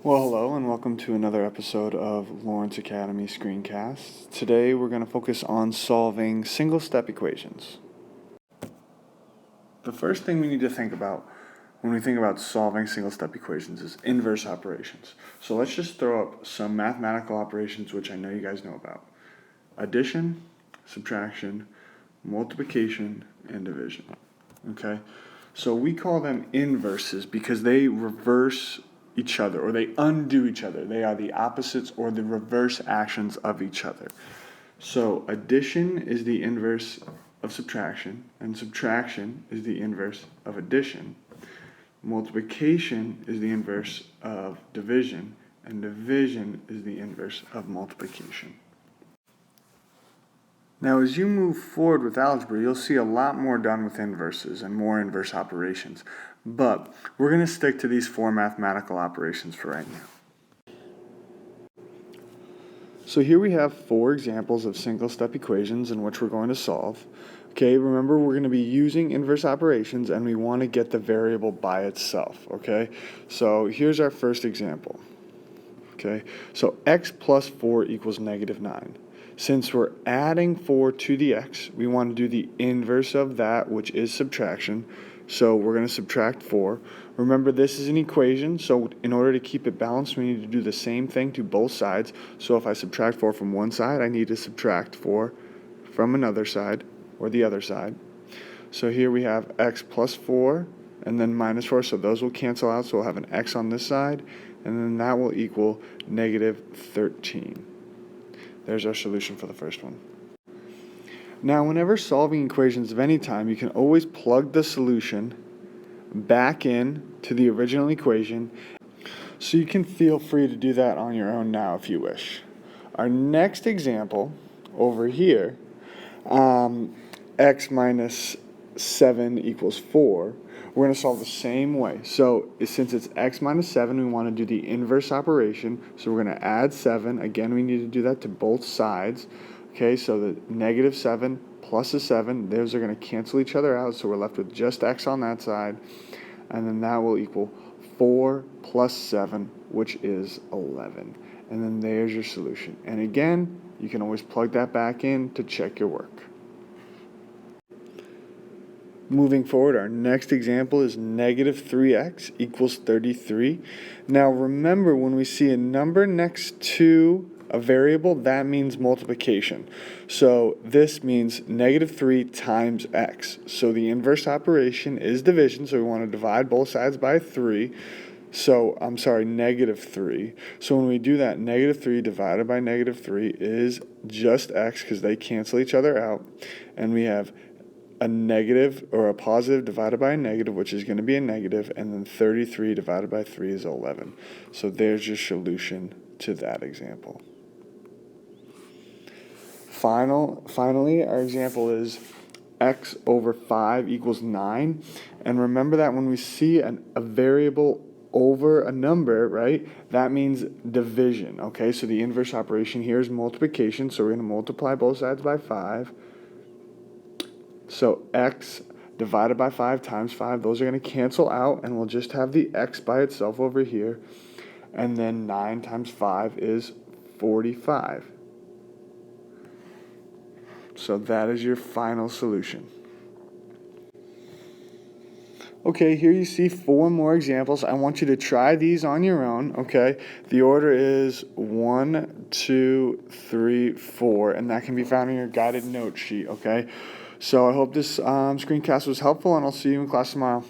Well, hello and welcome to another episode of Lawrence Academy Screencasts. Today we're going to focus on solving single-step equations. The first thing we need to think about when we think about solving single-step equations is inverse operations. So let's just throw up some mathematical operations which I know you guys know about. Addition, subtraction, multiplication, and division. Okay? So we call them inverses because they reverse each other, or they undo each other. They are the opposites or the reverse actions of each other. So addition is the inverse of subtraction, and subtraction is the inverse of addition. Multiplication is the inverse of division, and division is the inverse of multiplication. Now, as you move forward with algebra, you'll see a lot more done with inverses and more inverse operations. But we're going to stick to these four mathematical operations for right now. So here we have four examples of single-step equations in which we're going to solve. Okay, remember we're going to be using inverse operations and we want to get the variable by itself. Okay, so here's our first example. Okay, so x plus 4 equals negative 9. Since we're adding 4 to the x, we want to do the inverse of that, which is subtraction. So we're going to subtract 4. Remember, this is an equation, so in order to keep it balanced, we need to do the same thing to both sides. So if I subtract 4 from one side, I need to subtract 4 from another side, or the other side. So here we have x plus 4, and then minus 4, so those will cancel out, so we'll have an x on this side, and then that will equal negative 13. There's our solution for the first one. Now, whenever solving equations of any time, you can always plug the solution back in to the original equation, so you can feel free to do that on your own now if you wish. Our next example over here, x minus 7 equals 4, we're going to solve the same way. So since it's x minus 7, we want to do the inverse operation. So we're going to add 7. Again, we need to do that to both sides. Okay, so the negative 7 plus a 7, those are going to cancel each other out. So we're left with just x on that side. And then that will equal 4 plus 7, which is 11. And then there's your solution. And again, you can always plug that back in to check your work. Moving forward, our next example is negative 3x equals 33. Now remember, when we see a number next to a variable, that means multiplication. So this means negative 3 times x. So the inverse operation is division, so we want to divide both sides by 3. So, negative 3. So when we do that, negative 3 divided by negative 3 is just x because they cancel each other out. And we have a negative or a positive divided by a negative, which is going to be a negative, and then 33 divided by 3 is 11. So there's your solution to that example. Finally, our example is x over 5 equals 9. And remember that when we see a variable over a number, right, that means division. Okay, so the inverse operation here is multiplication, so we're going to multiply both sides by 5. So x divided by 5 times 5, those are going to cancel out, and we'll just have the x by itself over here. And then 9 times 5 is 45. So that is your final solution. Okay, here you see 4 more examples. I want you to try these on your own, okay? The order is 1, 2, 3, 4, and that can be found in your guided note sheet, okay? So I hope this screencast was helpful, and I'll see you in class tomorrow.